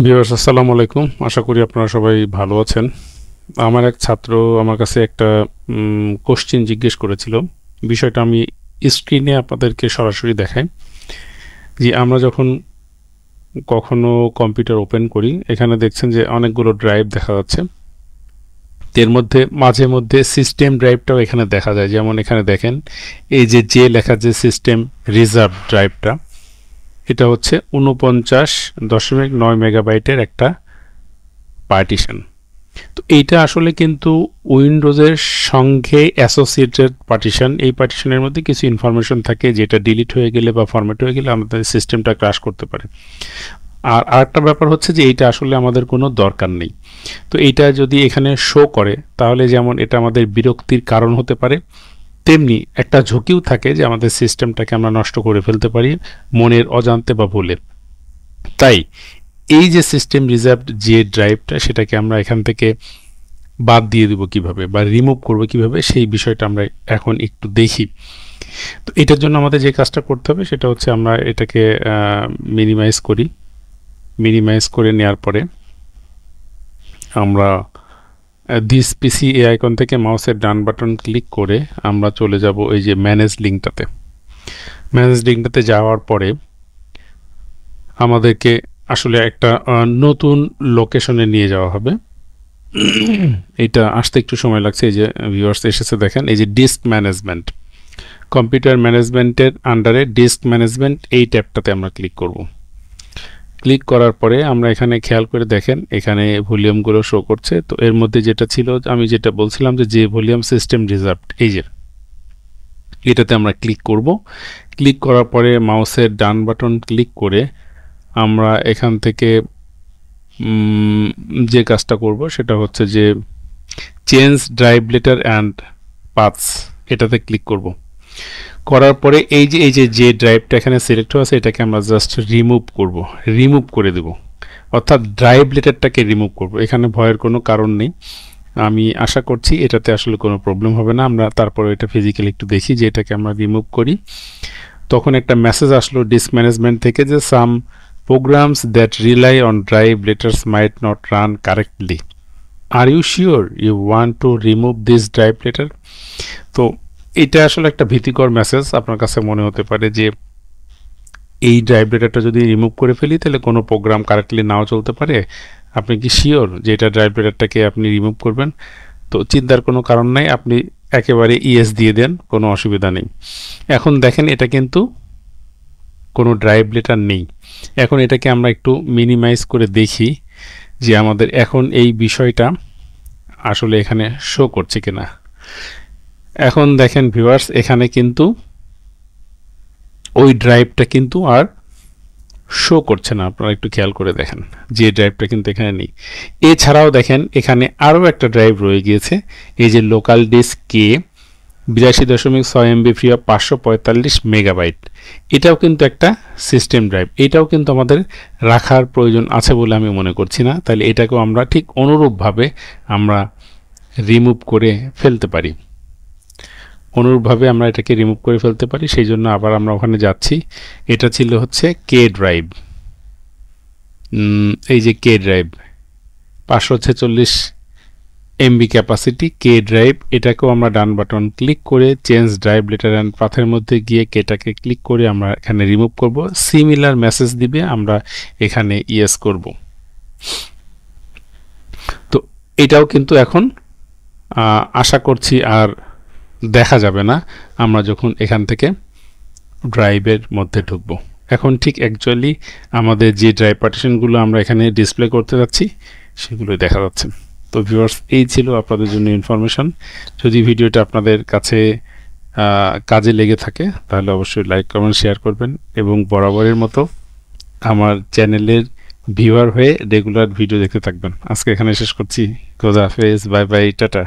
Viewers আসসালামু আলাইকুম। আশা করি আপনারা সবাই ভালো আছেন। আমার এক ছাত্র আমার কাছে একটা কোশ্চেন জিজ্ঞেস করেছিল। বিষয়টা আমি স্ক্রিনে আপনাদেরকে সরাসরি দেখাই। যে আমরা যখন কখনো কম্পিউটার ওপেন করি, এখানে দেখছেন যে অনেকগুলো ড্রাইভ দেখা যাচ্ছে। এর মধ্যে মাঝে মধ্যে সিস্টেম ড্রাইভটাও এখানে দেখা যায়। যেমন এখানে দেখেন এই যে লেখা যে সিস্টেম রিজার্ভ ড্রাইভটা, এটা হচ্ছে 49.9 মেগাবাইটের একটা পার্টিশন। তো এইটা আসলে কিন্তু উইন্ডোজের সঙ্গে অ্যাসোসিয়েটেড পার্টিশন। এই পার্টিশনের মধ্যে কিছু ইনফরমেশন থাকে যেটা ডিলিট হয়ে গেলে বা ফরম্যাট হয়ে গেলে আমাদের সিস্টেমটা ক্র্যাশ করতে পারে। আর আরেকটা ব্যাপার হচ্ছে যে এইটা আসলে আমাদের কোনো দরকার নেই। তো এইটা যদি এখানে শো করে তাহলে যেমন এটা আমাদের বিরক্তির কারণ হতে পারে, তেমনি একটা ঝুঁকিও থাকে যে আমাদের সিস্টেমটাকে আমরা নষ্ট করে ফেলতে পারি মনের অজান্তে বা ভুলে। তাই এই যে সিস্টেম রিজার্ভড যে ড্রাইভটা, সেটাকে আমরা এখান থেকে বাদ দিয়ে দিব কিভাবে বা রিমুভ করব কিভাবে, সেই বিষয়টা আমরা এখন একটু দেখি। তো এটার জন্য আমাদের যে কাজটা করতে হবে সেটা হচ্ছে আমরা এটাকে মিনিমাইজ করি। মিনিমাইজ করে নেওয়ার পরে আমরা দিস পিসি এই আইকন থেকে মাউসের ডান বাটন ক্লিক করে আমরা চলে যাব এই যে ম্যানেজ লিঙ্কটাতে। ম্যানেজ লিঙ্কটাতে যাওয়ার পরে আমাদেরকে আসলে একটা নতুন লোকেশনে নিয়ে যাওয়া হবে। এটা আসতে একটু সময় লাগছে। এই যে ভিউয়ার্স এসেছে, দেখেন এই যে ডিস্ক ম্যানেজমেন্ট, কম্পিউটার ম্যানেজমেন্টের আন্ডারে ডিস্ক ম্যানেজমেন্ট, এই ট্যাবটাতে আমরা ক্লিক করব। ক্লিক করার পরে আমরা এখানে খেয়াল করে দেখেন এখানে ভলিউমগুলো শো করছে। তো এর মধ্যে যেটা ছিল, আমি যেটা বলছিলাম যে ভলিউম সিস্টেম রিজার্ভড, এই যে এটাতে আমরা ক্লিক করব। ক্লিক করার পরে মাউসের ডান বাটন ক্লিক করে আমরা এখান থেকে যে কাজটা করব সেটা হচ্ছে যে change drive letter and paths, এটাতে ক্লিক করব। করার পরে এই যে ড্রাইভটা এখানে সিলেক্ট হয়ে আছে, এটাকে আমরা জাস্ট রিমুভ করে দেব, অর্থাৎ ড্রাইভ লেটারটাকে রিমুভ করব। এখানে ভয়ের কোনো কারণ নেই। আমি আশা করছি এটাতে আসলে কোনো প্রবলেম হবে না। আমরা তারপরে এটা ফিজিক্যালি একটু দেখি যে এটাকে আমরা রিমুভ করি। তখন একটা মেসেজ আসলো ডিস্ক ম্যানেজমেন্ট থেকে যে some programs that rely on drive letters might not run correctly, are you sure you want to remove this drive letter. তো এটা আসলে একটা ভীতিকর মেসেজ। আপনার কাছে মনে হতে পারে যে এই ড্রাইভ লেটারটা যদি রিমুভ করে ফেলি তাহলে কোনো প্রোগ্রাম কারেক্টলি নাও চলতে পারে। আপনি কি শিওর যে এটা ড্রাইভ লেটারটাকে আপনি রিমুভ করবেন? তো চিন্তার কোনো কারণ নাই, আপনি একেবারে ইয়েস দিয়ে দেন, কোনো অসুবিধা নেই। এখন দেখেন এটা কিন্তু কোনো ড্রাইভ লেটার নেই। এখন এটাকে আমরা একটু মিনিমাইজ করে দেখি যে আমাদের এখন এই বিষয়টা আসলে এখানে শো করছে কিনা। এখন দেখেন ভিউয়ার্স, এখানে কিন্তু ওই ড্রাইভটা কিন্তু আর শো করছে না। আপনারা একটু খেয়াল করে দেখেন যে ড্রাইভটা কিন্তু এখানে নেই। এছাড়াও দেখেন এখানে আরও একটা ড্রাইভ রয়ে গিয়েছে, এই যে লোকাল ডিস্ক কে 82.6 MB ফ্রি অফ 545 মেগাবাইট। এটাও কিন্তু একটা সিস্টেম ড্রাইভ। এটাও কিন্তু আমাদের রাখার প্রয়োজন আছে বলে আমি মনে করছি না। তাহলে এটাকেও আমরা ঠিক অনুরূপভাবে আমরা রিমুভ করে ফেলতে পারি। আমরা এটাকে রিমুভ করে ফেলতে পারি। সেই জন্য আবার আমরা ওখানে যাচ্ছি। এটা ছিল হচ্ছে কে ড্রাইভ। এই যে কে ড্রাইভ 546 MB ক্যাপাসিটি কে ড্রাইভ, এটাকেও আমরা ডান বাটন ক্লিক করে চেঞ্জ ড্রাইভ লেটার অ্যান্ড পাথের মধ্যে গিয়ে কেটাকে ক্লিক করে আমরা এখানে রিমুভ করব। সিমিলার মেসেজ দিবে, আমরা এখানে ইয়েস করব। তো এটাও কিন্তু এখন আশা করছি আর দেখা যাবে না আমরা যখন এখান থেকে ড্রাইভের মধ্যে ঢুকব। এখন ঠিক অ্যাকচুয়ালি আমাদের যে ড্রাইভ পার্টিশনগুলো আমরা এখানে ডিসপ্লে করতে যাচ্ছি সেগুলোই দেখা যাচ্ছে। তো ভিউয়ার্স, এই ছিল আপনাদের জন্য ইনফরমেশন। যদি ভিডিওটা আপনাদের কাছে কাজে লেগে থাকে তাহলে অবশ্যই লাইক কমেন্ট শেয়ার করবেন এবং বরাবরের মতো আমার চ্যানেলের ভিউয়ার হয়ে রেগুলার ভিডিও দেখতে থাকবেন। আজকে এখানে শেষ করছি। খোদা হাফেজ, বাই বাই, টাটা।